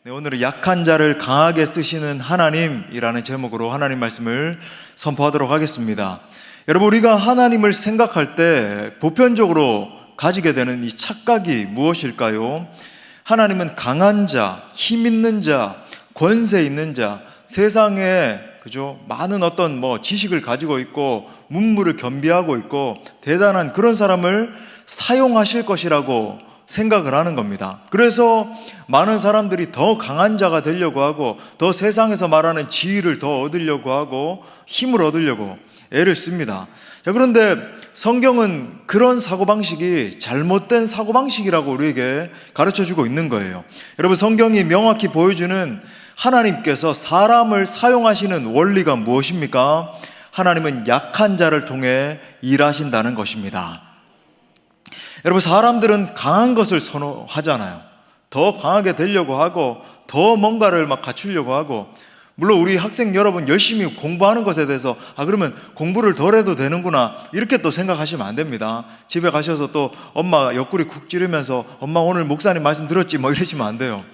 네, 오늘은 약한 자를 강하게 쓰시는 하나님이라는 제목으로 하나님 말씀을 선포하도록 하겠습니다. 여러분, 우리가 하나님을 생각할 때 보편적으로 가지게 되는 이 착각이 무엇일까요? 하나님은 강한 자, 힘 있는 자, 권세 있는 자, 세상에 많은 어떤 지식을 가지고 있고 문무를 겸비하고 있고 대단한 그런 사람을 사용하실 것이라고 생각을 하는 겁니다. 그래서 많은 사람들이 더 강한 자가 되려고 하고 더 세상에서 말하는 지위를 더 얻으려고 하고 힘을 얻으려고 애를 씁니다. 자, 그런데 성경은 그런 사고방식이 잘못된 사고방식이라고 우리에게 가르쳐주고 있는 거예요. 여러분, 성경이 명확히 보여주는 하나님께서 사람을 사용하시는 원리가 무엇입니까? 하나님은 약한 자를 통해 일하신다는 것입니다. 여러분, 사람들은 강한 것을 선호하잖아요. 더 강하게 되려고 하고 더 뭔가를 갖추려고 하고, 물론 우리 학생 여러분 열심히 공부하는 것에 대해서 그러면 공부를 덜 해도 되는구나 이렇게 또 생각하시면 안 됩니다. 집에 가셔서 또 엄마 옆구리 쿡 찌르면서 엄마 오늘 목사님 말씀 들었지 이러시면 안 돼요.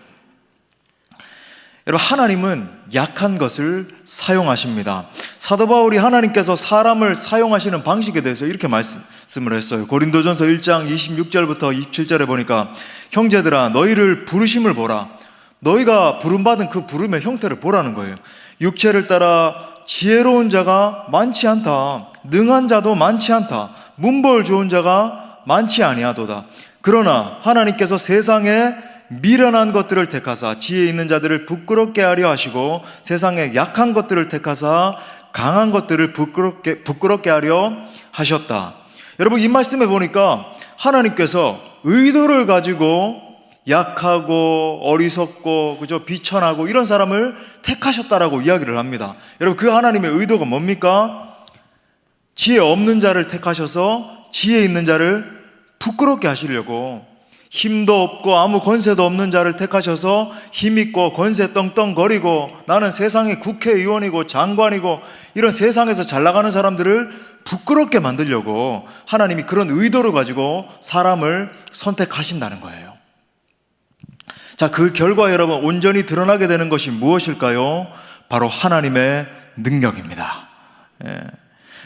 여러분, 하나님은 약한 것을 사용하십니다. 사도 바울이 하나님께서 사람을 사용하시는 방식에 대해서 이렇게 말씀을 했어요. 고린도전서 1장 26절부터 27절에 보니까, 형제들아 너희를 부르심을 보라. 너희가 부름받은 그 부름의 형태를 보라는 거예요. 육체를 따라 지혜로운 자가 많지 않다. 능한 자도 많지 않다. 문벌 좋은 자가 많지 아니하도다. 그러나 하나님께서 세상에 미련한 것들을 택하사 지혜 있는 자들을 부끄럽게 하려 하시고 세상에 약한 것들을 택하사 강한 것들을 부끄럽게 하려 하셨다. 여러분, 이 말씀에 보니까 하나님께서 의도를 가지고 약하고 어리석고 비천하고 이런 사람을 택하셨다라고 이야기를 합니다. 여러분, 그 하나님의 의도가 뭡니까? 지혜 없는 자를 택하셔서 지혜 있는 자를 부끄럽게 하시려고, 힘도 없고 아무 권세도 없는 자를 택하셔서 힘있고 권세 떵떵거리고 나는 세상의 국회의원이고 장관이고 이런 세상에서 잘 나가는 사람들을 부끄럽게 만들려고 하나님이 그런 의도를 가지고 사람을 선택하신다는 거예요. 자, 그 결과 여러분, 온전히 드러나게 되는 것이 무엇일까요? 바로 하나님의 능력입니다.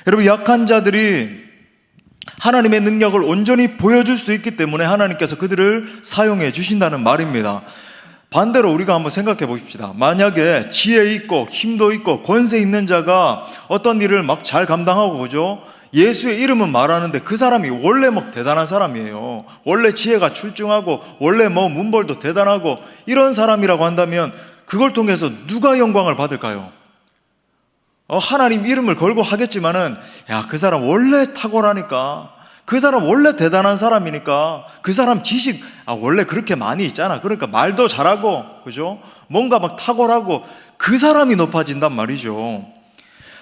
여러분, 약한 자들이 하나님의 능력을 온전히 보여줄 수 있기 때문에 하나님께서 그들을 사용해 주신다는 말입니다. 반대로 우리가 한번 생각해 보십시다. 만약에 지혜 있고 힘도 있고 권세 있는 자가 어떤 일을 잘 감당하고 예수의 이름은 말하는데 그 사람이 원래 대단한 사람이에요. 원래 지혜가 출중하고 원래 문벌도 대단하고 이런 사람이라고 한다면 그걸 통해서 누가 영광을 받을까요? 하나님 이름을 걸고 하겠지만은, 그 사람 원래 탁월하니까, 그 사람 원래 대단한 사람이니까, 그 사람 지식 원래 그렇게 많이 있잖아. 그러니까 말도 잘하고 뭔가 탁월하고 그 사람이 높아진단 말이죠.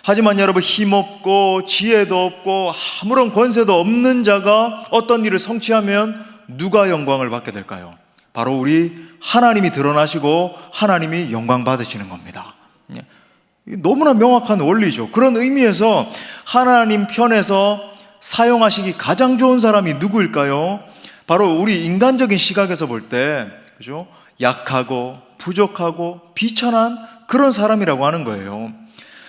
하지만 여러분, 힘없고 지혜도 없고 아무런 권세도 없는 자가 어떤 일을 성취하면 누가 영광을 받게 될까요? 바로 우리 하나님이 드러나시고 하나님이 영광 받으시는 겁니다. 너무나 명확한 원리죠. 그런 의미에서 하나님 편에서 사용하시기 가장 좋은 사람이 누구일까요? 바로 우리 인간적인 시각에서 볼 때 약하고 부족하고 비천한 그런 사람이라고 하는 거예요.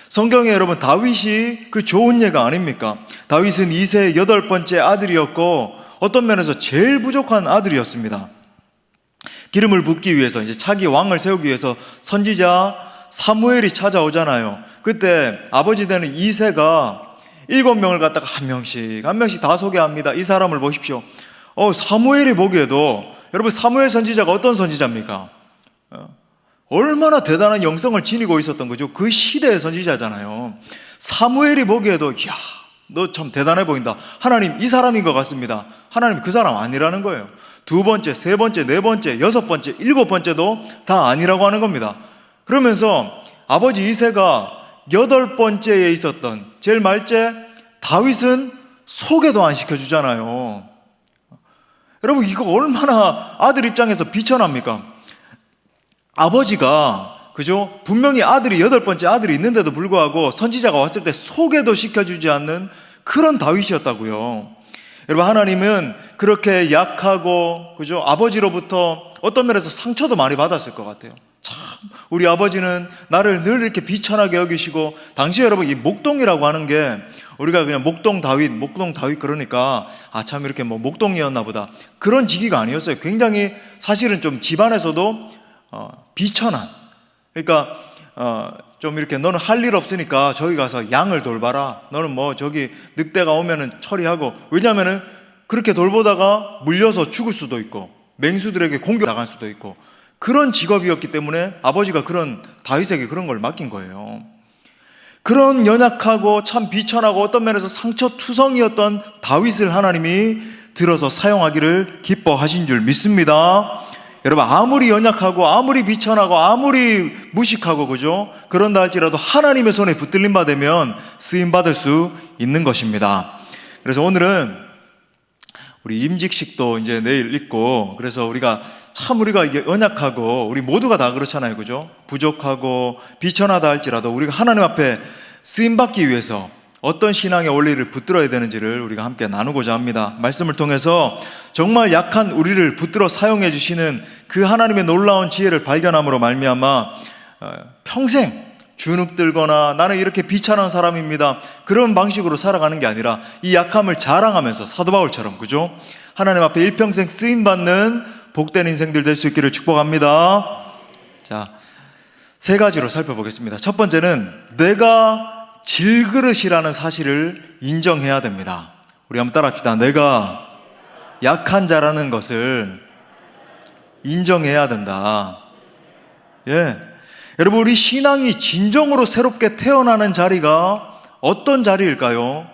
성경에 여러분, 다윗이 그 좋은 예가 아닙니까? 다윗은 이새의 8번째 아들이었고 어떤 면에서 제일 부족한 아들이었습니다. 기름을 붓기 위해서 차기 왕을 세우기 위해서 선지자 사무엘이 찾아오잖아요. 그때 아버지 되는 이새가 7명을 갖다가 한 명씩 다 소개합니다. 이 사람을 보십시오. 사무엘이 보기에도, 여러분, 사무엘 선지자가 어떤 선지자입니까? 얼마나 대단한 영성을 지니고 있었던 거죠. 그 시대의 선지자잖아요. 사무엘이 보기에도 너 참 대단해 보인다. 하나님, 이 사람인 것 같습니다. 하나님, 그 사람 아니라는 거예요. 2번째, 3번째, 4번째, 6번째, 7번째도 다 아니라고 하는 겁니다. 그러면서 아버지 이새가 8번째에 있었던 제일 말째 다윗은 소개도 안 시켜주잖아요. 여러분, 이거 얼마나 아들 입장에서 비천합니까? 아버지가 분명히 아들이 8번째 아들이 있는데도 불구하고 선지자가 왔을 때 소개도 시켜주지 않는 그런 다윗이었다고요. 여러분, 하나님은 그렇게 약하고, 그죠? 아버지로부터 어떤 면에서 상처도 많이 받았을 것 같아요. 참, 우리 아버지는 나를 늘 이렇게 비천하게 여기시고, 당시에 여러분, 이 목동이라고 하는 게, 우리가 그냥 목동 다윗 그러니까, 아, 참 이렇게 뭐 목동이었나 보다. 그런 직위가 아니었어요. 굉장히 사실은 좀 집안에서도, 비천한. 그러니까, 좀 이렇게 너는 할 일 없으니까 저기 가서 양을 돌봐라. 너는 뭐 저기 늑대가 오면은 처리하고. 왜냐면은 그렇게 돌보다가 물려서 죽을 수도 있고, 맹수들에게 공격당할 수도 있고, 그런 직업이었기 때문에 아버지가 다윗에게 그런 걸 맡긴 거예요. 그런 연약하고 참 비천하고 어떤 면에서 상처투성이었던 다윗을 하나님이 들어서 사용하기를 기뻐하신 줄 믿습니다. 여러분, 아무리 연약하고 아무리 비천하고 아무리 무식하고, 그죠? 그런다 할지라도 하나님의 손에 붙들림 받으면 쓰임받을 수 있는 것입니다. 그래서 오늘은 우리 임직식도 이제 내일 있고, 그래서 우리가 이게 연약하고, 우리 모두가 다 그렇잖아요. 그죠? 부족하고 비천하다 할지라도 우리가 하나님 앞에 쓰임받기 위해서 어떤 신앙의 원리를 붙들어야 되는지를 우리가 함께 나누고자 합니다. 말씀을 통해서 정말 약한 우리를 붙들어 사용해 주시는 그 하나님의 놀라운 지혜를 발견함으로 말미암아 평생 주눅들거나 나는 이렇게 비천한 사람입니다, 그런 방식으로 살아가는 게 아니라 이 약함을 자랑하면서 사도 바울처럼, 그죠? 하나님 앞에 일평생 쓰임받는 복된 인생들 될 수 있기를 축복합니다. 자, 세 가지로 살펴보겠습니다. 첫 번째는 내가 질그릇이라는 사실을 인정해야 됩니다. 우리 한번 따라합시다. 내가 약한 자라는 것을 인정해야 된다. 예. 여러분, 우리 신앙이 진정으로 새롭게 태어나는 자리가 어떤 자리일까요?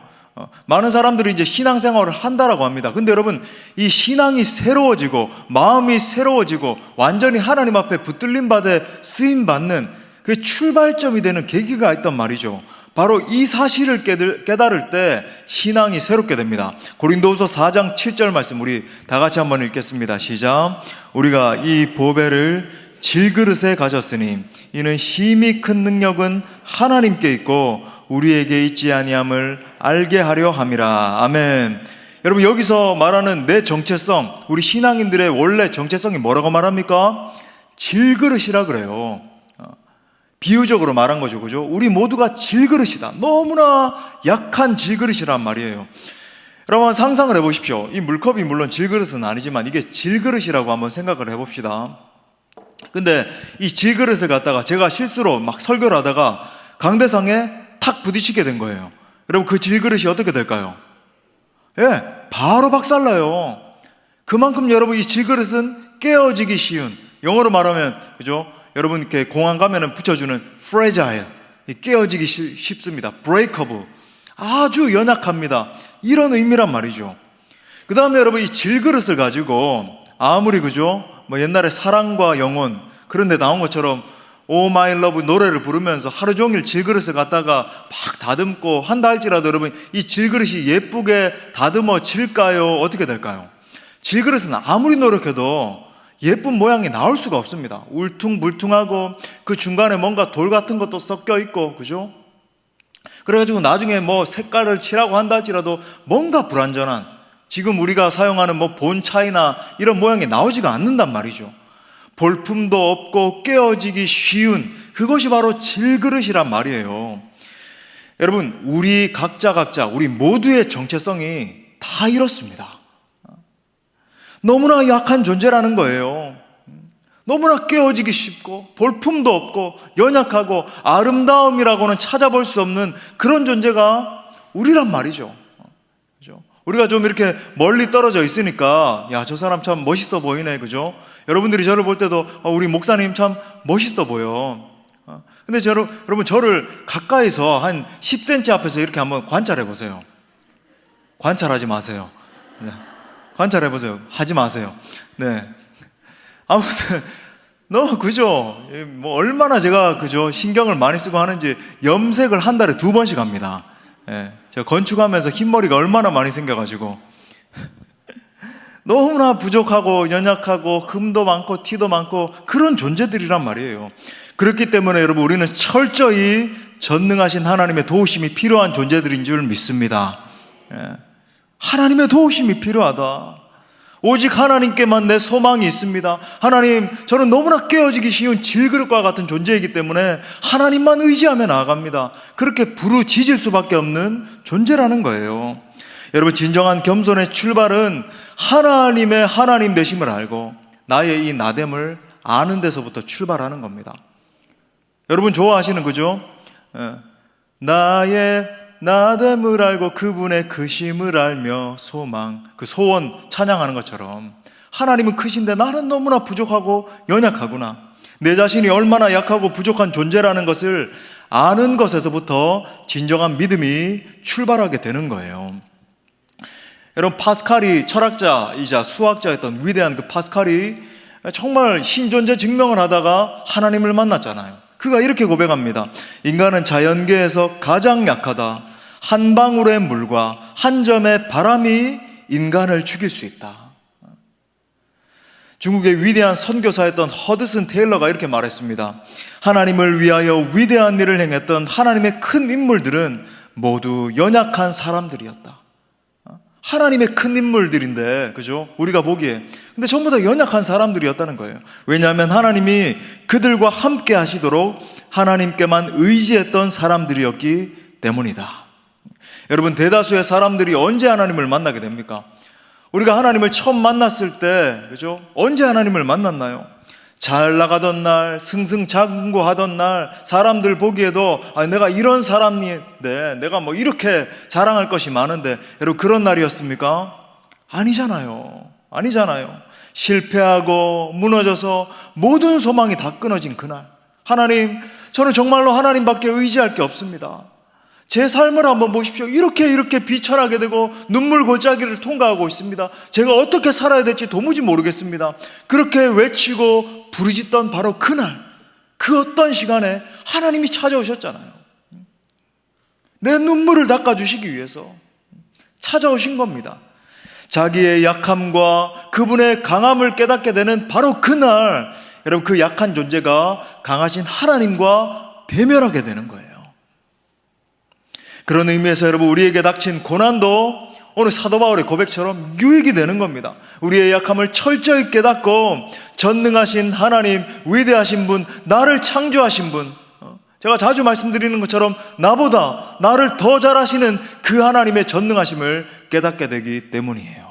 많은 사람들이 이제 신앙생활을 한다라고 합니다. 근데 여러분, 이 신앙이 새로워지고 마음이 새로워지고 완전히 하나님 앞에 붙들림 받아 쓰임 받는 그 출발점이 되는 계기가 있단 말이죠. 바로 이 사실을 깨달을 때 신앙이 새롭게 됩니다. 고린도후서 4장 7절 말씀 우리 다 같이 한번 읽겠습니다. 시작. 우리가 이 보배를 질그릇에 가졌으니 이는 힘이 큰 능력은 하나님께 있고 우리에게 있지 아니함을 알게 하려 함이라. 아멘. 여러분, 여기서 말하는 내 정체성, 우리 신앙인들의 원래 정체성이 뭐라고 말합니까? 질그릇이라 그래요. 비유적으로 말한 거죠. 그죠? 우리 모두가 질그릇이다. 너무나 약한 질그릇이란 말이에요. 여러분, 상상을 해보십시오. 이 물컵이 물론 질그릇은 아니지만 이게 질그릇이라고 한번 생각을 해봅시다. 근데 이 질그릇을 갖다가 제가 실수로 막 설교를 하다가 강대상에 탁 부딪히게 된 거예요. 여러분, 그 질그릇이 어떻게 될까요? 예, 바로 박살나요. 그만큼 여러분, 이 질그릇은 깨어지기 쉬운, 영어로 말하면, 그죠? 여러분, 이렇게 공항 가면은 붙여주는 fragile, 깨어지기 쉽습니다. breakable, 아주 연약합니다. 이런 의미란 말이죠. 그 다음에 여러분, 이 질그릇을 가지고 아무리, 그죠? 뭐 옛날에 사랑과 영혼 그런 데 나온 것처럼 Oh My Love 노래를 부르면서 하루 종일 질그릇을 갖다가 막 다듬고 한다 할지라도 여러분, 이 질그릇이 예쁘게 다듬어질까요? 어떻게 될까요? 질그릇은 아무리 노력해도 예쁜 모양이 나올 수가 없습니다. 울퉁불퉁하고 그 중간에 뭔가 돌 같은 것도 섞여 있고, 그죠? 그래가지고 나중에 뭐 색깔을 칠하고 한다 할지라도 뭔가 불완전한, 지금 우리가 사용하는 뭐 본차이나 이런 모양이 나오지가 않는단 말이죠. 볼품도 없고 깨어지기 쉬운, 그것이 바로 질그릇이란 말이에요. 여러분, 우리 각자 우리 모두의 정체성이 다 이렇습니다. 너무나 약한 존재라는 거예요. 너무나 깨어지기 쉽고 볼품도 없고 연약하고 아름다움이라고는 찾아볼 수 없는 그런 존재가 우리란 말이죠. 그죠? 우리가 좀 이렇게 멀리 떨어져 있으니까 야, 저 사람 참 멋있어 보이네, 그죠? 여러분들이 저를 볼 때도 우리 목사님 참 멋있어 보여. 근데 여러분, 저를 가까이서 한 10cm 앞에서 이렇게 한번 관찰해 보세요. 관찰하지 마세요. 관찰해 보세요. 하지 마세요. 네. 아무튼 그죠? 뭐 얼마나 제가, 그죠? 신경을 많이 쓰고 하는지 염색을 한 달에 2번씩 합니다. 예. 제가 건축하면서 흰머리가 얼마나 많이 생겨가지고 너무나 부족하고 연약하고 흠도 많고 티도 많고 그런 존재들이란 말이에요. 그렇기 때문에 여러분, 우리는 철저히 전능하신 하나님의 도우심이 필요한 존재들인 줄 믿습니다. 예. 하나님의 도우심이 필요하다. 오직 하나님께만 내 소망이 있습니다. 하나님, 저는 너무나 깨어지기 쉬운 질그릇과 같은 존재이기 때문에 하나님만 의지하며 나아갑니다. 그렇게 부르짖을 수밖에 없는 존재라는 거예요. 여러분, 진정한 겸손의 출발은 하나님의 하나님 되심을 알고 나의 이 나됨을 아는 데서부터 출발하는 겁니다. 여러분 좋아하시는 그죠? 나의 나됨을 알고 그분의 크심을 알며 소망, 그 소원 찬양하는 것처럼 하나님은 크신데 나는 너무나 부족하고 연약하구나, 내 자신이 얼마나 약하고 부족한 존재라는 것을 아는 것에서부터 진정한 믿음이 출발하게 되는 거예요. 여러분, 파스칼이 철학자이자 수학자였던 위대한 그 파스칼이 정말 신존재 증명을 하다가 하나님을 만났잖아요. 그가 이렇게 고백합니다. 인간은 자연계에서 가장 약하다. 한 방울의 물과 한 점의 바람이 인간을 죽일 수 있다. 중국의 위대한 선교사였던 허드슨 테일러가 이렇게 말했습니다. 하나님을 위하여 위대한 일을 행했던 하나님의 큰 인물들은 모두 연약한 사람들이었다. 하나님의 큰 인물들인데, 그죠? 우리가 보기에. 근데 전부 다 연약한 사람들이었다는 거예요. 왜냐하면 하나님이 그들과 함께 하시도록 하나님께만 의지했던 사람들이었기 때문이다. 여러분, 대다수의 사람들이 언제 하나님을 만나게 됩니까? 우리가 하나님을 처음 만났을 때, 그죠? 언제 하나님을 만났나요? 잘 나가던 날, 승승장구하던 날, 사람들 보기에도 내가 이런 사람인데, 내가 뭐 이렇게 자랑할 것이 많은데, 여러분 그런 날이었습니까? 아니잖아요. 실패하고 무너져서 모든 소망이 다 끊어진 그날, 하나님, 저는 정말로 하나님밖에 의지할 게 없습니다. 제 삶을 한번 보십시오. 이렇게 비천하게 되고 눈물 골짜기를 통과하고 있습니다. 제가 어떻게 살아야 될지 도무지 모르겠습니다. 그렇게 외치고 부르짖던 바로 그날, 그 어떤 시간에 하나님이 찾아오셨잖아요. 내 눈물을 닦아주시기 위해서 찾아오신 겁니다. 자기의 약함과 그분의 강함을 깨닫게 되는 바로 그날, 여러분, 그 약한 존재가 강하신 하나님과 대면하게 되는 거예요. 그런 의미에서 여러분, 우리에게 닥친 고난도 오늘 사도 바울의 고백처럼 유익이 되는 겁니다. 우리의 약함을 철저히 깨닫고 전능하신 하나님, 위대하신 분, 나를 창조하신 분, 제가 자주 말씀드리는 것처럼 나보다 나를 더 잘하시는 그 하나님의 전능하심을 깨닫게 되기 때문이에요.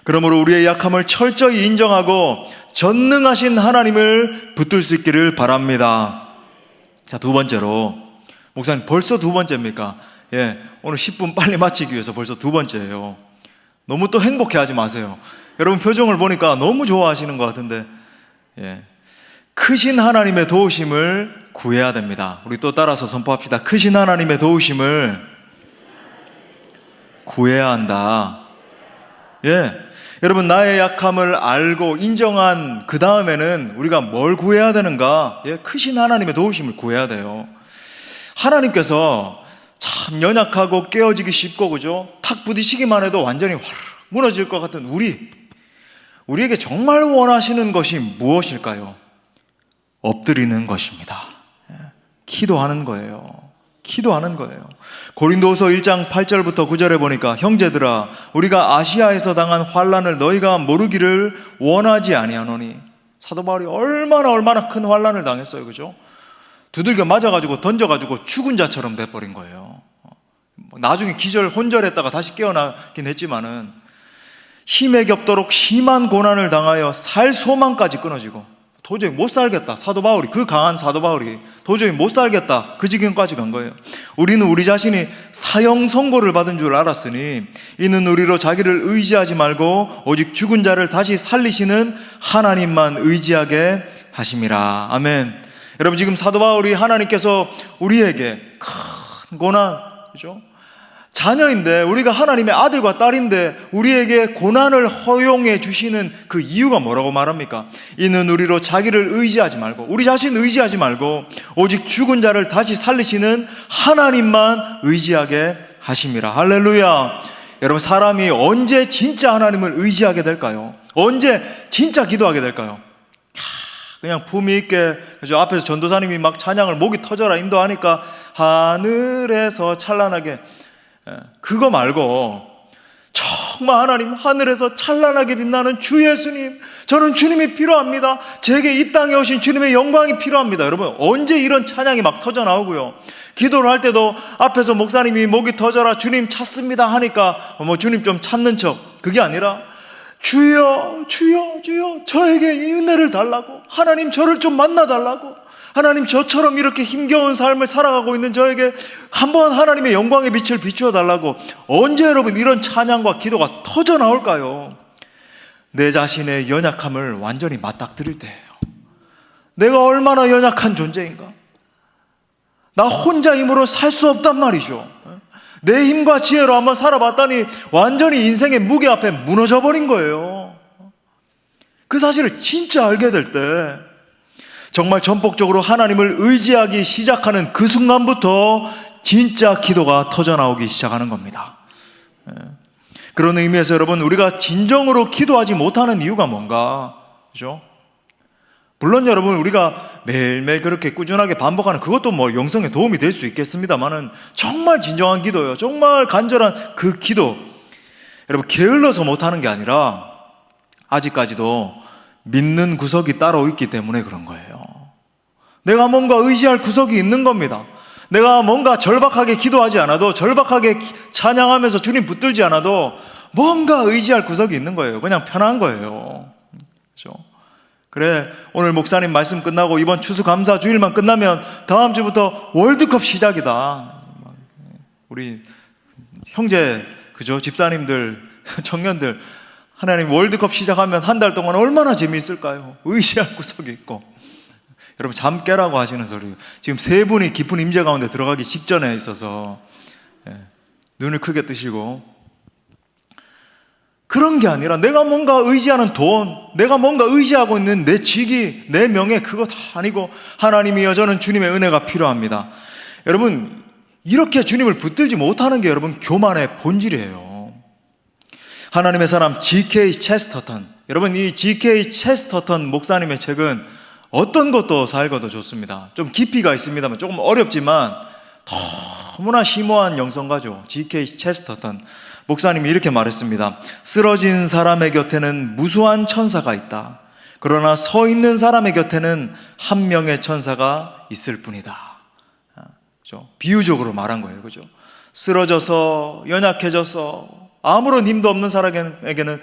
그러므로 우리의 약함을 철저히 인정하고 전능하신 하나님을 붙들 수 있기를 바랍니다. 자, 두 번째로, 목사님 벌써 두 번째입니까? 오늘 10분 빨리 마치기 위해서 벌써 두 번째예요. 너무 또 행복해하지 마세요. 여러분 표정을 보니까 너무 좋아하시는 것 같은데, 크신 하나님의 도우심을 구해야 됩니다. 우리 또 따라서 선포합시다. 크신 하나님의 도우심을 구해야 한다. 여러분, 나의 약함을 알고 인정한 그 다음에는 우리가 뭘 구해야 되는가? 크신 하나님의 도우심을 구해야 돼요. 하나님께서 참 연약하고 깨어지기 쉽고, 그죠? 탁 부딪히기만 해도 완전히 화르르 무너질 것 같은 우리에게 정말 원하시는 것이 무엇일까요? 엎드리는 것입니다. 기도하는 거예요. 고린도후서 1장 8절부터 9절에 보니까, 형제들아, 우리가 아시아에서 당한 환난을 너희가 모르기를 원하지 아니하노니. 사도 바울이 얼마나 큰 환난을 당했어요, 그죠? 두들겨 맞아가지고 던져가지고 죽은 자처럼 돼버린 거예요. 나중에 혼절했다가 다시 깨어나긴 했지만은, 힘에 겹도록 심한 고난을 당하여 살 소망까지 끊어지고 도저히 못 살겠다, 그 강한 사도 바울이 도저히 못 살겠다, 그 지경까지 간 거예요. 우리는 우리 자신이 사형 선고를 받은 줄 알았으니 이는 우리로 자기를 의지하지 말고 오직 죽은 자를 다시 살리시는 하나님만 의지하게 하심이라. 아멘. 여러분, 지금 사도 바울이 하나님께서 우리에게 큰 고난, 그죠? 자녀인데, 우리가 하나님의 아들과 딸인데 우리에게 고난을 허용해 주시는 그 이유가 뭐라고 말합니까? 이는 우리로 자기를 의지하지 말고, 우리 자신 의지하지 말고 오직 죽은 자를 다시 살리시는 하나님만 의지하게 하심이라. 할렐루야. 여러분, 사람이 언제 진짜 하나님을 의지하게 될까요? 언제 진짜 기도하게 될까요? 그냥 품위 있게, 그죠? 앞에서 전도사님이 막 찬양을 목이 터져라 인도하니까 하늘에서 찬란하게, 그거 말고 정말 하나님, 하늘에서 찬란하게 빛나는 주 예수님, 저는 주님이 필요합니다. 제게 이 땅에 오신 주님의 영광이 필요합니다. 여러분, 언제 이런 찬양이 막 터져 나오고요. 기도를 할 때도 앞에서 목사님이 목이 터져라 주님 찾습니다 하니까 주님 좀 찾는 척, 그게 아니라 주여 주여 주여 저에게 이 은혜를 달라고, 하나님 저를 좀 만나달라고, 하나님 저처럼 이렇게 힘겨운 삶을 살아가고 있는 저에게 한번 하나님의 영광의 빛을 비추어 달라고. 언제 여러분 이런 찬양과 기도가 터져 나올까요? 내 자신의 연약함을 완전히 맞닥뜨릴 때예요. 내가 얼마나 연약한 존재인가, 나 혼자 힘으로 살 수 없단 말이죠. 내 힘과 지혜로 한번 살아봤더니 완전히 인생의 무게 앞에 무너져 버린 거예요. 그 사실을 진짜 알게 될 때 정말 전폭적으로 하나님을 의지하기 시작하는 그 순간부터 진짜 기도가 터져 나오기 시작하는 겁니다. 그런 의미에서 여러분, 우리가 진정으로 기도하지 못하는 이유가 뭔가, 그죠? 물론 여러분, 우리가 매일매일 그렇게 꾸준하게 반복하는 그것도 영성에 도움이 될 수 있겠습니다만은, 정말 진정한 기도요, 정말 간절한 그 기도, 여러분 게을러서 못하는 게 아니라 아직까지도 믿는 구석이 따로 있기 때문에 그런 거예요. 내가 뭔가 의지할 구석이 있는 겁니다. 내가 뭔가 절박하게 기도하지 않아도, 절박하게 찬양하면서 주님 붙들지 않아도 뭔가 의지할 구석이 있는 거예요. 그냥 편한 거예요. 그렇죠? 그래, 오늘 목사님 말씀 끝나고 이번 추수감사 주일만 끝나면 다음 주부터 월드컵 시작이다. 우리 형제, 그죠? 집사님들, 청년들, 하나님 월드컵 시작하면 한 달 동안 얼마나 재미있을까요? 의지할 구석이 있고. 여러분, 잠 깨라고 하시는 소리. 지금 세 분이 깊은 임재 가운데 들어가기 직전에 있어서 눈을 크게 뜨시고, 그런 게 아니라 내가 뭔가 의지하는 돈, 내가 뭔가 의지하고 있는 내 직위, 내 명예, 그거 다 아니고 하나님이여 저는 주님의 은혜가 필요합니다. 여러분, 이렇게 주님을 붙들지 못하는 게 여러분 교만의 본질이에요. 하나님의 사람 G.K. 체스터턴, 여러분 이 G.K. 체스터턴 목사님의 책은 어떤 것도 살고도 좋습니다. 좀 깊이가 있습니다만 조금 어렵지만 너무나 심오한 영성가죠. G.K. 체스터턴 목사님이 이렇게 말했습니다. 쓰러진 사람의 곁에는 무수한 천사가 있다. 그러나 서 있는 사람의 곁에는 한 명의 천사가 있을 뿐이다. 그렇죠? 비유적으로 말한 거예요. 그죠? 쓰러져서 연약해져서 아무런 힘도 없는 사람에게는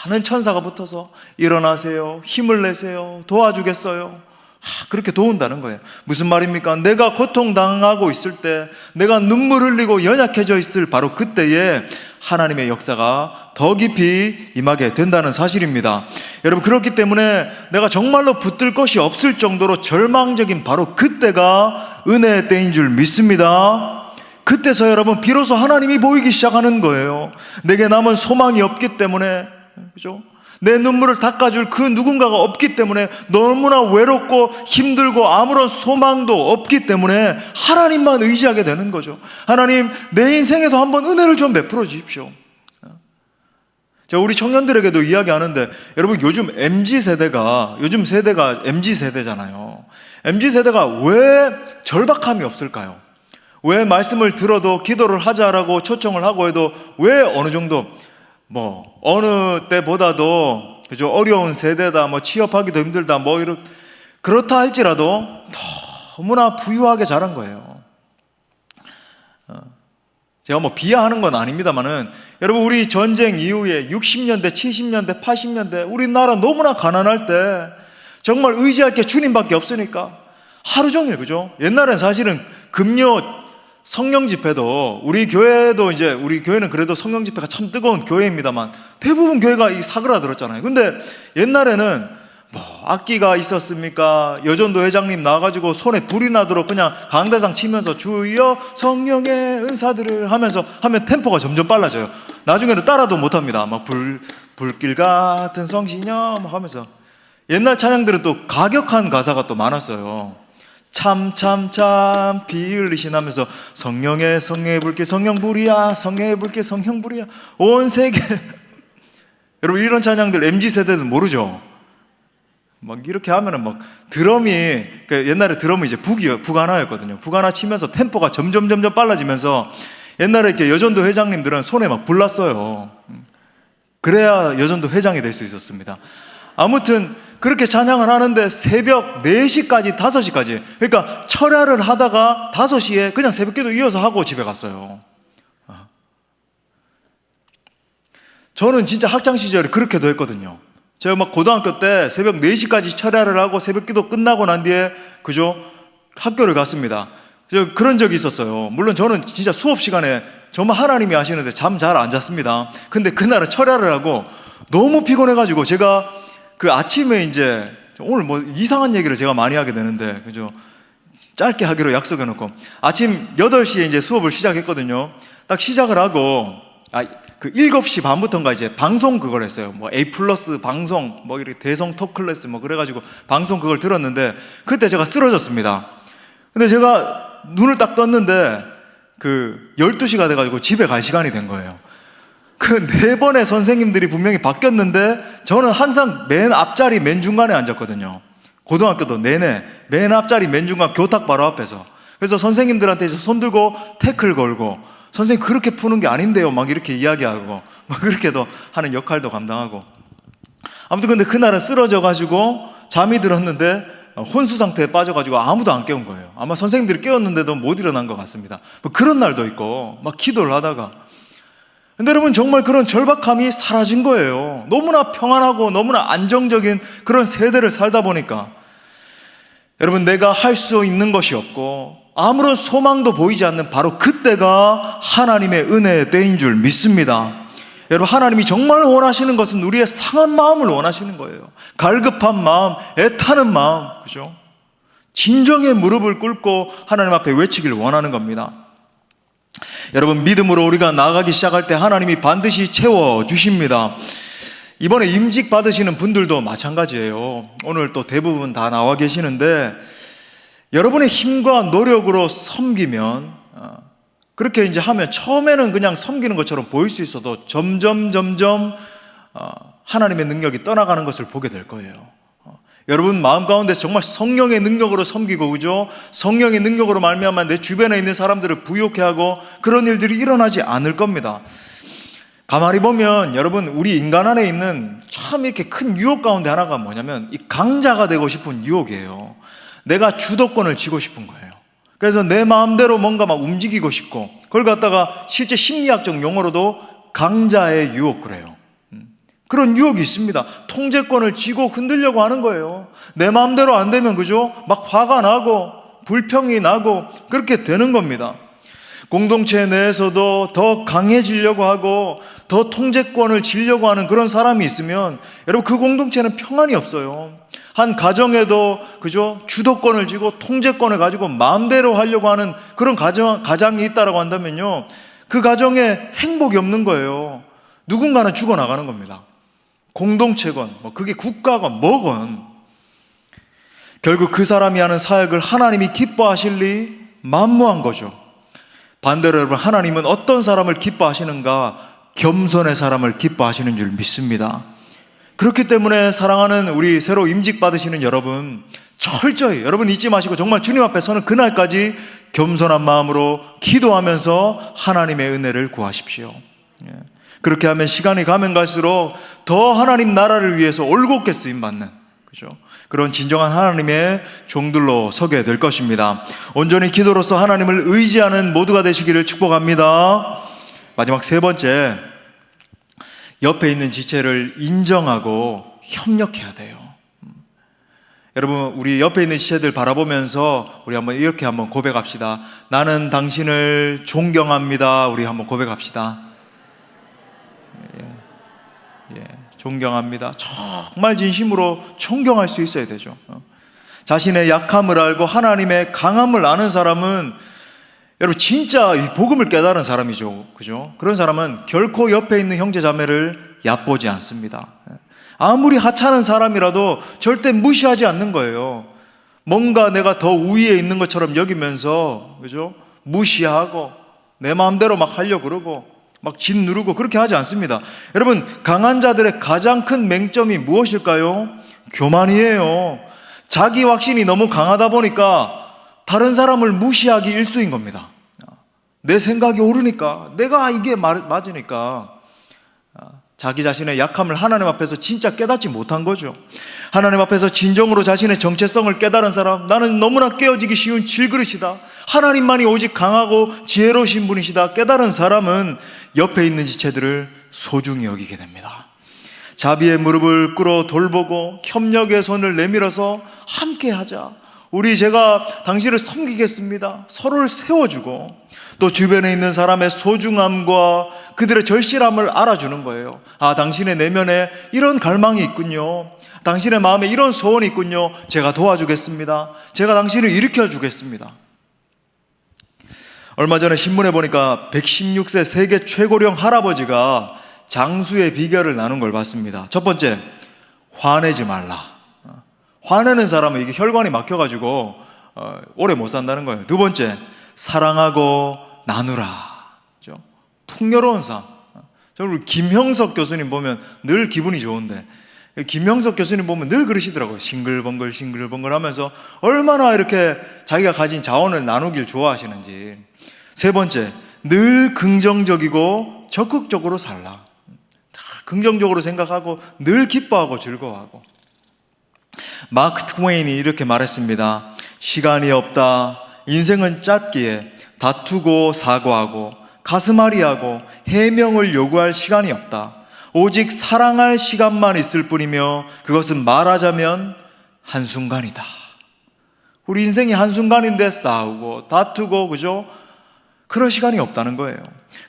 많은 천사가 붙어서 일어나세요, 힘을 내세요, 도와주겠어요, 그렇게 도운다는 거예요. 무슨 말입니까? 내가 고통당하고 있을 때, 내가 눈물 흘리고 연약해져 있을 바로 그때에 하나님의 역사가 더 깊이 임하게 된다는 사실입니다. 여러분, 그렇기 때문에 내가 정말로 붙들 것이 없을 정도로 절망적인 바로 그때가 은혜의 때인 줄 믿습니다. 그때서 여러분 비로소 하나님이 보이기 시작하는 거예요. 내게 남은 소망이 없기 때문에, 그죠? 내 눈물을 닦아줄 그 누군가가 없기 때문에, 너무나 외롭고 힘들고 아무런 소망도 없기 때문에 하나님만 의지하게 되는 거죠. 하나님, 내 인생에도 한번 은혜를 좀 베풀어 주십시오. 제가 우리 청년들에게도 이야기하는데, 여러분 요즘 세대가 MZ세대잖아요. MZ세대가 왜 절박함이 없을까요? 왜 말씀을 들어도 기도를 하자라고 초청을 하고 해도 왜 어느 정도 어느 때보다도, 그죠? 어려운 세대다, 취업하기도 힘들다, 그렇다 할지라도 너무나 부유하게 자란 거예요. 제가 비하하는 건 아닙니다만은, 여러분 우리 전쟁 이후에 60년대, 70년대, 80년대 우리나라 너무나 가난할 때 정말 의지할 게 주님밖에 없으니까 하루 종일, 그죠? 옛날엔 사실은 금요 성령 집회도, 우리 교회는 그래도 성령 집회가 참 뜨거운 교회입니다만 대부분 교회가 사그라들었잖아요. 근데 옛날에는 악기가 있었습니까? 여전도 회장님 나와가지고 손에 불이 나도록 그냥 강대상 치면서 주여 성령의 은사들을 하면 템포가 점점 빨라져요. 나중에는 따라도 못합니다. 불길 같은 성신여 하면서. 옛날 찬양들은 또 가격한 가사가 또 많았어요. 참 비 흘리신 하면서 성령의 불길 성령불이야, 성령의 불길 성령불이야, 온 세계. 여러분 이런 찬양들 MZ세대는 모르죠? 이렇게 하면은 드럼이, 옛날에 드럼은 이제 북 하나였거든요. 북 하나 치면서 템포가 점점 빨라지면서 옛날에 이렇게 여전도 회장님들은 손에 불 났어요. 그래야 여전도 회장이 될 수 있었습니다. 아무튼 그렇게 찬양을 하는데 새벽 4시까지 5시까지, 그러니까 철야를 하다가 5시에 그냥 새벽기도 이어서 하고 집에 갔어요. 저는 진짜 학창시절에 그렇게도 했거든요. 제가 막 고등학교 때 새벽 4시까지 철야를 하고 새벽기도 끝나고 난 뒤에 그죠? 학교를 갔습니다. 그런 적이 있었어요. 물론 저는 진짜 수업 시간에 정말 하나님이 아시는데 잠 잘 안 잤습니다. 근데 그날은 철야를 하고 너무 피곤해가지고 제가 그 아침에 이제 오늘 뭐 이상한 얘기를 제가 많이 하게 되는데 그죠? 짧게 하기로 약속해놓고 아침 8시에 이제 수업을 시작했거든요. 딱 시작을 하고 그 7시 반부터인가 이제 방송 그걸 했어요. 뭐 A+ 방송 뭐 이렇게 대성 토클래스 뭐 그래가지고 방송 그걸 들었는데 그때 제가 쓰러졌습니다. 근데 제가 눈을 딱 떴는데 그 12시가 돼가지고 집에 갈 시간이 된 거예요. 그 4번의 선생님들이 분명히 바뀌었는데 저는 항상 맨 앞자리 맨 중간에 앉았거든요. 고등학교도 내내 맨 앞자리 맨 중간 교탁 바로 앞에서. 그래서 선생님들한테 손 들고 태클 걸고 선생님 그렇게 푸는 게 아닌데요 막 이렇게 이야기하고 막 그렇게도 하는 역할도 감당하고. 아무튼 근데 그날은 쓰러져가지고 잠이 들었는데 혼수 상태에 빠져가지고 아무도 안 깨운 거예요. 아마 선생님들이 깨웠는데도 못 일어난 것 같습니다. 뭐 그런 날도 있고 막 기도를 하다가. 근데 여러분 정말 그런 절박함이 사라진 거예요. 너무나 평안하고 너무나 안정적인 그런 세대를 살다 보니까 여러분 내가 할 수 있는 것이 없고 아무런 소망도 보이지 않는 바로 그때가 하나님의 은혜의 때인 줄 믿습니다. 여러분 하나님이 정말 원하시는 것은 우리의 상한 마음을 원하시는 거예요. 갈급한 마음, 애타는 마음, 그죠? 진정의 무릎을 꿇고 하나님 앞에 외치기를 원하는 겁니다. 여러분 믿음으로 우리가 나아가기 시작할 때 하나님이 반드시 채워주십니다. 이번에 임직 받으시는 분들도 마찬가지예요. 오늘 또 대부분 다 나와 계시는데 여러분의 힘과 노력으로 섬기면 그렇게 이제 하면 처음에는 그냥 섬기는 것처럼 보일 수 있어도 점점 하나님의 능력이 떠나가는 것을 보게 될 거예요. 여러분 마음 가운데서 정말 성령의 능력으로 섬기고 그죠? 성령의 능력으로 말미암아 내 주변에 있는 사람들을 부욕해 하고 그런 일들이 일어나지 않을 겁니다. 가만히 보면 여러분 우리 인간 안에 있는 참 이렇게 큰 유혹 가운데 하나가 뭐냐면 이 강자가 되고 싶은 유혹이에요. 내가 주도권을 쥐고 싶은 거예요. 그래서 내 마음대로 뭔가 막 움직이고 싶고 그걸 갖다가 실제 심리학적 용어로도 강자의 유혹 그래요. 그런 유혹이 있습니다. 통제권을 쥐고 흔들려고 하는 거예요. 내 마음대로 안 되면 그죠? 막 화가 나고 불평이 나고 그렇게 되는 겁니다. 공동체 내에서도 더 강해지려고 하고 더 통제권을 쥐려고 하는 그런 사람이 있으면 여러분 그 공동체는 평안이 없어요. 한 가정에도 그죠? 주도권을 쥐고 통제권을 가지고 마음대로 하려고 하는 그런 가장이 있다라고 한다면요. 그 가정에 행복이 없는 거예요. 누군가는 죽어나가는 겁니다. 공동체건 뭐 그게 국가건 뭐건 결국 그 사람이 하는 사역을 하나님이 기뻐하실 리 만무한 거죠. 반대로 여러분 하나님은 어떤 사람을 기뻐하시는가? 겸손의 사람을 기뻐하시는 줄 믿습니다. 그렇기 때문에 사랑하는 우리 새로 임직 받으시는 여러분 철저히 여러분 잊지 마시고 정말 주님 앞에 서는 그날까지 겸손한 마음으로 기도하면서 하나님의 은혜를 구하십시오. 그렇게 하면 시간이 가면 갈수록 더 하나님 나라를 위해서 올곧게 쓰임받는 그죠? 그런 진정한 하나님의 종들로 서게 될 것입니다. 온전히 기도로서 하나님을 의지하는 모두가 되시기를 축복합니다. 마지막 3번째, 옆에 있는 지체를 인정하고 협력해야 돼요. 여러분 우리 옆에 있는 지체들 바라보면서 우리 이렇게 한번 고백합시다. 나는 당신을 존경합니다. 우리 한번 고백합시다. 존경합니다. 정말 진심으로 존경할 수 있어야 되죠. 자신의 약함을 알고 하나님의 강함을 아는 사람은 여러분 진짜 복음을 깨달은 사람이죠. 그죠? 그런 사람은 결코 옆에 있는 형제 자매를 얕보지 않습니다. 아무리 하찮은 사람이라도 절대 무시하지 않는 거예요. 뭔가 내가 더 우위에 있는 것처럼 여기면서 그죠? 무시하고 내 마음대로 막 하려고 그러고 막 짓누르고 그렇게 하지 않습니다. 여러분 강한 자들의 가장 큰 맹점이 무엇일까요? 교만이에요. 자기 확신이 너무 강하다 보니까 다른 사람을 무시하기 일쑤인 겁니다. 내 생각이 옳으니까 내가 이게 맞으니까 자기 자신의 약함을 하나님 앞에서 진짜 깨닫지 못한 거죠. 하나님 앞에서 진정으로 자신의 정체성을 깨달은 사람, 나는 너무나 깨어지기 쉬운 질그릇이다, 하나님만이 오직 강하고 지혜로우신 분이시다 깨달은 사람은 옆에 있는 지체들을 소중히 여기게 됩니다. 자비의 무릎을 꿇어 돌보고 협력의 손을 내밀어서 함께하자, 제가 당신을 섬기겠습니다, 서로를 세워주고, 또 주변에 있는 사람의 소중함과 그들의 절실함을 알아주는 거예요. 아, 당신의 내면에 이런 갈망이 있군요, 당신의 마음에 이런 소원이 있군요, 제가 도와주겠습니다, 제가 당신을 일으켜주겠습니다. 얼마 전에 신문에 보니까 116세 세계 최고령 할아버지가 장수의 비결을 나눈 걸 봤습니다. 첫 번째, 화내지 말라. 화내는 사람은 이게 혈관이 막혀가지고 오래 못 산다는 거예요. 두 번째, 사랑하고 나누라. 그렇죠? 풍요로운 삶. 저는 김형석 교수님 보면 늘 기분이 좋은데, 김형석 교수님 보면 늘 그러시더라고요. 싱글벙글 싱글벙글 하면서 얼마나 이렇게 자기가 가진 자원을 나누길 좋아하시는지. 세 번째, 늘 긍정적이고 적극적으로 살라. 긍정적으로 생각하고 늘 기뻐하고 즐거워하고. 마크 트웨인이 이렇게 말했습니다. 시간이 없다, 인생은 짧기에 다투고 사과하고 가슴앓이하고 해명을 요구할 시간이 없다. 오직 사랑할 시간만 있을 뿐이며 그것은 말하자면 한순간이다. 우리 인생이 한순간인데 싸우고 다투고, 그죠? 그럴 시간이 없다는 거예요.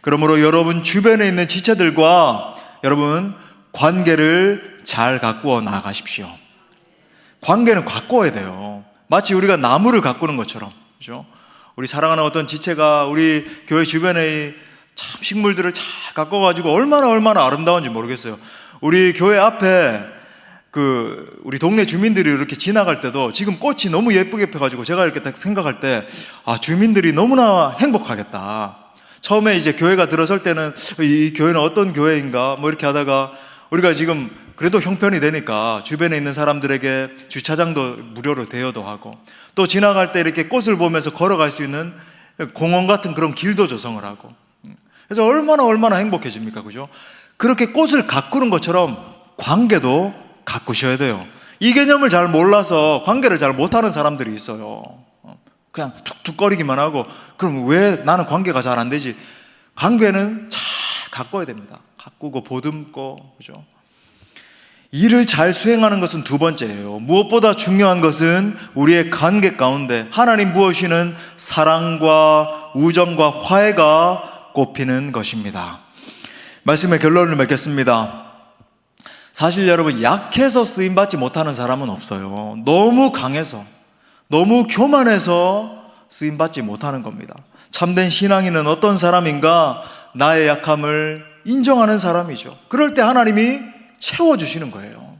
그러므로 여러분 주변에 있는 지체들과 여러분 관계를 잘 가꾸어 나가십시오. 관계는 가꿔야 돼요. 마치 우리가 나무를 가꾸는 것처럼, 그죠? 우리 사랑하는 어떤 지체가 우리 교회 주변의 참 식물들을 잘 가꿔가지고 얼마나 아름다운지 모르겠어요. 우리 교회 앞에 우리 동네 주민들이 이렇게 지나갈 때도 지금 꽃이 너무 예쁘게 펴가지고 제가 이렇게 딱 생각할 때, 아, 주민들이 너무나 행복하겠다. 처음에 이제 교회가 들어설 때는 이 교회는 어떤 교회인가 뭐 이렇게 하다가, 우리가 지금 그래도 형편이 되니까 주변에 있는 사람들에게 주차장도 무료로 대여도 하고, 또 지나갈 때 이렇게 꽃을 보면서 걸어갈 수 있는 공원 같은 그런 길도 조성을 하고, 그래서 얼마나 행복해집니까, 그죠? 그렇게 꽃을 가꾸는 것처럼 관계도 가꾸셔야 돼요. 이 개념을 잘 몰라서 관계를 잘 못하는 사람들이 있어요. 그냥 툭툭거리기만 하고, 그럼 왜 나는 관계가 잘 안 되지? 관계는 잘 가꿔야 됩니다. 가꾸고 보듬고, 그죠? 일을 잘 수행하는 것은 두 번째예요. 무엇보다 중요한 것은 우리의 관계 가운데 하나님 부어주시는 사랑과 우정과 화해가 꼽히는 것입니다. 말씀의 결론을 맺겠습니다. 사실 여러분, 약해서 쓰임받지 못하는 사람은 없어요. 너무 강해서, 너무 교만해서 쓰임받지 못하는 겁니다. 참된 신앙인은 어떤 사람인가? 나의 약함을 인정하는 사람이죠. 그럴 때 하나님이 채워주시는 거예요.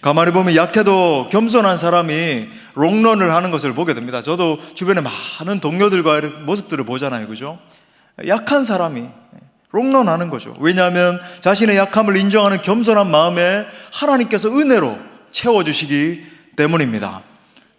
가만히 보면 약해도 겸손한 사람이 롱런을 하는 것을 보게 됩니다. 저도 주변에 많은 동료들과의 모습들을 보잖아요, 그죠? 약한 사람이 롱런하는 거죠. 왜냐하면 자신의 약함을 인정하는 겸손한 마음에 하나님께서 은혜로 채워주시기 때문입니다.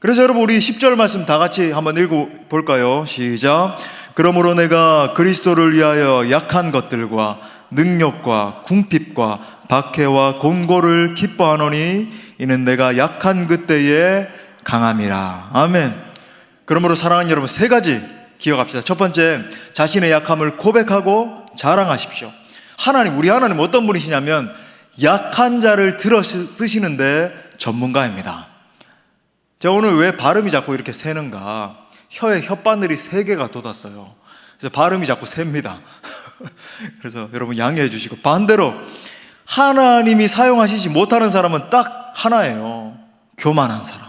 그래서 여러분, 우리 10절 말씀 다 같이 한번 읽어볼까요? 시작. 그러므로 내가 그리스도를 위하여 약한 것들과 능력과 궁핍과 박해와 곤고를 기뻐하노니 이는 내가 약한 그때에 강함이라. 아멘. 그러므로 사랑하는 여러분, 세 가지 기억합시다. 첫 번째, 자신의 약함을 고백하고 자랑하십시오. 우리 하나님 어떤 분이시냐면 약한 자를 들어 쓰시는데 전문가입니다. 제가 오늘 왜 발음이 자꾸 이렇게 새는가? 혀에 혓바늘이 3개가 돋았어요. 그래서 발음이 자꾸 셉니다. 그래서 여러분 양해해 주시고, 반대로 하나님이 사용하시지 못하는 사람은 딱 하나예요. 교만한 사람,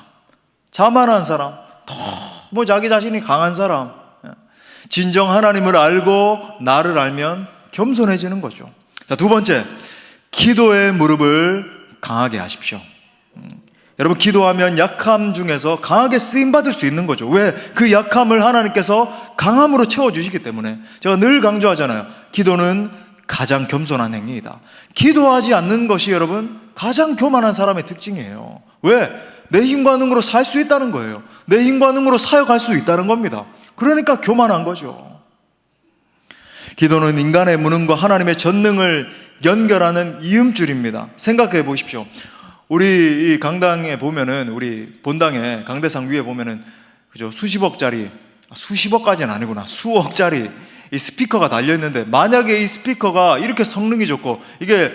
자만한 사람, 너무 자기 자신이 강한 사람. 진정 하나님을 알고 나를 알면 겸손해지는 거죠. 자, 두 번째, 기도의 무릎을 강하게 하십시오. 여러분, 기도하면 약함 중에서 강하게 쓰임받을 수 있는 거죠. 왜? 그 약함을 하나님께서 강함으로 채워주시기 때문에. 제가 늘 강조하잖아요. 기도는 가장 겸손한 행위이다. 기도하지 않는 것이 여러분 가장 교만한 사람의 특징이에요. 왜? 내 힘과 능으로 살 수 있다는 거예요. 내 힘과 능으로 사역할 수 있다는 겁니다. 그러니까 교만한 거죠. 기도는 인간의 무능과 하나님의 전능을 연결하는 이음줄입니다. 생각해 보십시오. 우리 이 강당에 보면은, 우리 본당에 강대상 위에 보면은, 그죠? 수십억짜리, 수십억까지는 아니구나, 수억짜리 이 스피커가 달려있는데, 만약에 이 스피커가 이렇게 성능이 좋고, 이게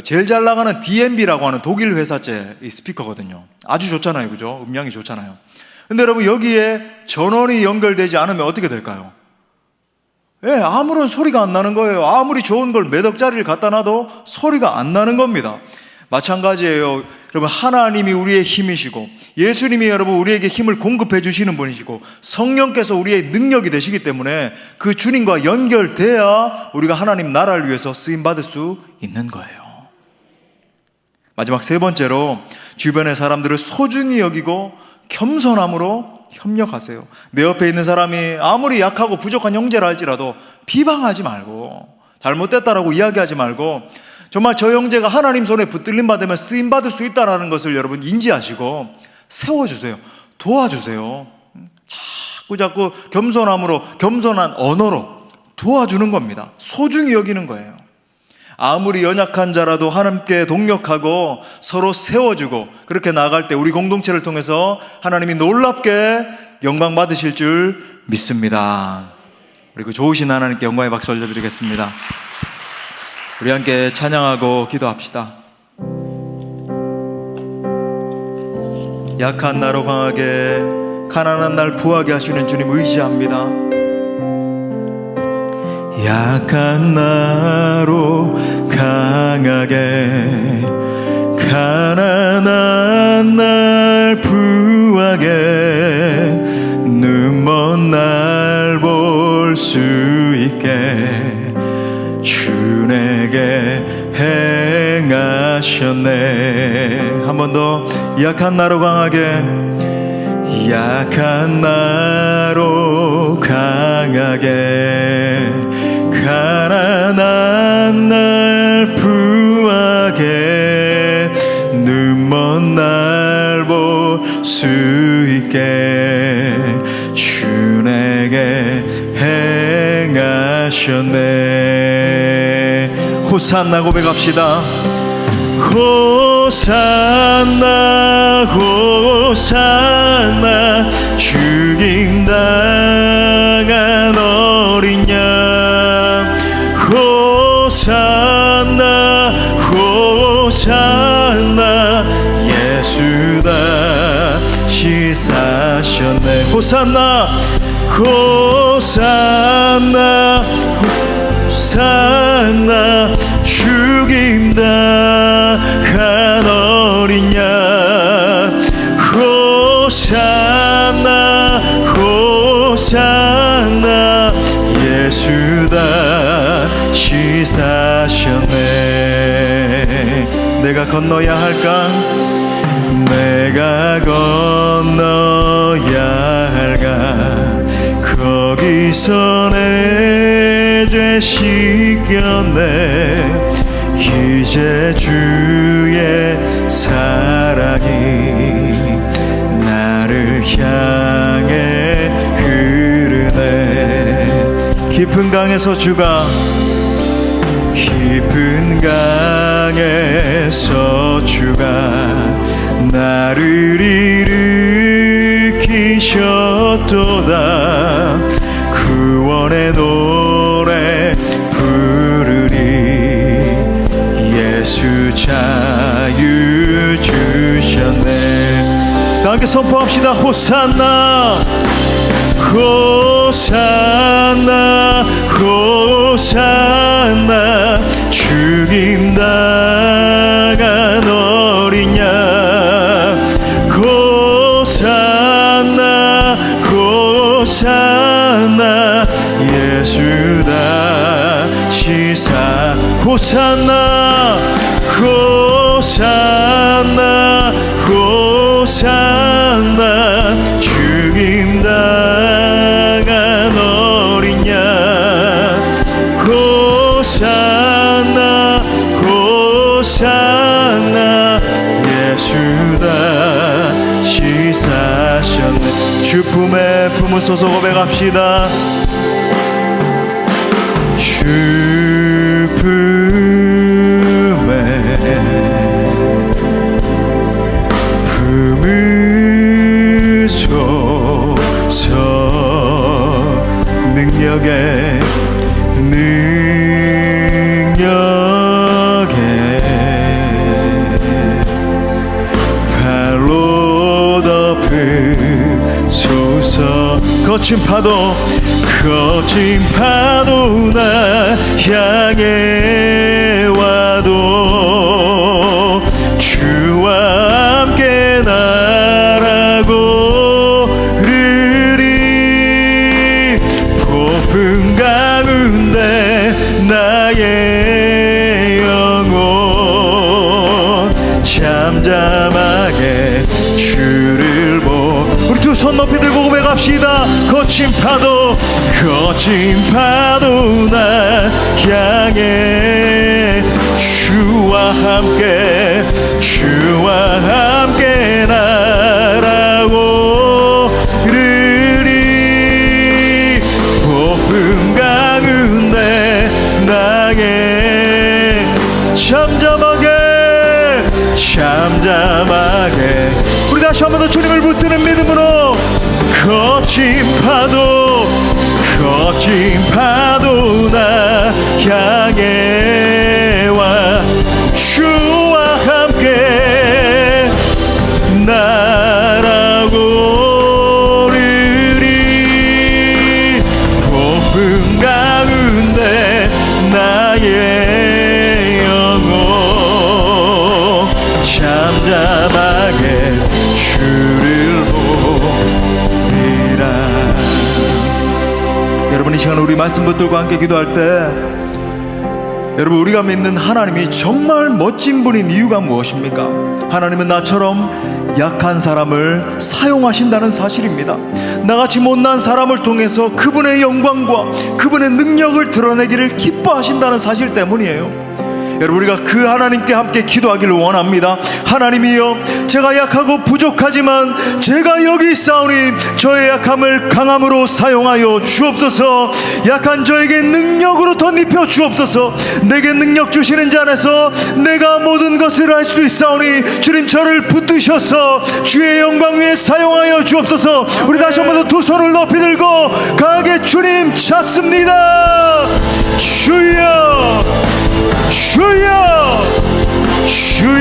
제일 잘 나가는 DMB라고 하는 독일 회사제 이 스피커거든요. 아주 좋잖아요, 그죠? 음량이 좋잖아요. 근데 여러분, 여기에 전원이 연결되지 않으면 어떻게 될까요? 예, 아무런 소리가 안 나는 거예요. 아무리 좋은 걸 몇 억짜리를 갖다 놔도 소리가 안 나는 겁니다. 마찬가지예요. 여러분, 하나님이 우리의 힘이시고, 예수님이 여러분 우리에게 힘을 공급해 주시는 분이시고, 성령께서 우리의 능력이 되시기 때문에 그 주님과 연결돼야 우리가 하나님 나라를 위해서 쓰임받을 수 있는 거예요. 마지막 세 번째로, 주변의 사람들을 소중히 여기고 겸손함으로 협력하세요. 내 옆에 있는 사람이 아무리 약하고 부족한 형제라 할지라도 비방하지 말고, 잘못됐다라고 이야기하지 말고, 정말 저 형제가 하나님 손에 붙들림 받으면 쓰임받을 수 있다는 것을 여러분 인지하시고 세워주세요. 도와주세요. 자꾸 겸손함으로, 겸손한 언어로 도와주는 겁니다. 소중히 여기는 거예요. 아무리 연약한 자라도 하나님께 동력하고 서로 세워주고, 그렇게 나아갈 때 우리 공동체를 통해서 하나님이 놀랍게 영광 받으실 줄 믿습니다. 그리고 좋으신 하나님께 영광의 박수 올려드리겠습니다. 우리 함께 찬양하고 기도합시다. 약한 나로 강하게, 가난한 날 부하게 하시는 주님 의지합니다. 약한 나로 강하게, 가난한 날 부하게, 눈먼 날 볼 수 있게 주 내게 행하셨네. 한 번 더. 약한 나로 강하게, 약한 나로 강하게, 가난한 날 부하게, 눈먼 날 볼 수 있게 주 내게 행하셨네. 호산나 고백합시다. 호산나 호산나, 죽임 당한 어린 양. 호산나 호산나, 예수 다시 사셨네. 호산나 호산나 호산나, 죽임 당한 어린 양. 호산나 호산나, 예수 다시 사셨네. 내가 건너야 할까? 내가 건너야 할까? 거기서 내 죄 씻겼네. 이제 주의 사랑이 나를 향해 흐르네. 깊은 강에서 주가, 깊은 강에서 주가 나를 일으키셨도다. 구원의 노래 부르리. 예수 자유 주셨네. 다 함께 선포합시다. 호산나 호산나 호산나, 죽임 당한 어린 양. 호산나 호산나, 예수 다시 사. 호산나 호산나 호산나, 죽임 당한 어린 양. 호산나 호산나, 예수 다시 사셨네. 주 품에 품으소서 고백합시다. 주 품 능력에 발로 덮으소서. 거친 파도 나 향해 와도 주와 함께 나라고 흐르리. 폭풍 가운데 나의 영혼 잠잠하게 주를 보. 우리 두 손 높이 들고 고백합시다. 거친 파도 나 향해 주와 함께 나라고 흐르리. 폭풍 가운데 나의 잠잠하게 우리 다시 한 번 더 주님을 붙드는 믿음으로. 거친 파도 나 향해 와 주와 함께 나라고 흐르리. 폭풍 가운데 나의 영혼 잠잠하게 주를 보리라. 여러분, 이 시간 우리 말씀 붙들고 함께 기도할 때 여러분, 우리가 믿는 하나님이 정말 멋진 분인 이유가 무엇입니까? 하나님은 나처럼 약한 사람을 사용하신다는 사실입니다. 나같이 못난 사람을 통해서 그분의 영광과 그분의 능력을 드러내기를 기뻐하신다는 사실 때문이에요. 여러분, 우리가 그 하나님께 함께 기도하기를 원합니다. 하나님이여, 제가 약하고 부족하지만 제가 여기 있사오니 저의 약함을 강함으로 사용하여 주옵소서. 약한 저에게 능력으로 덧입혀 주옵소서. 내게 능력 주시는 자 안에서 내가 모든 것을 할 수 있사오니 주님, 저를 붙드셔서 주의 영광 위에 사용하여 주옵소서. 우리 다시 한 번 더 두 손을 높이 들고 강하게 주님 찾습니다. 주여 주여 주여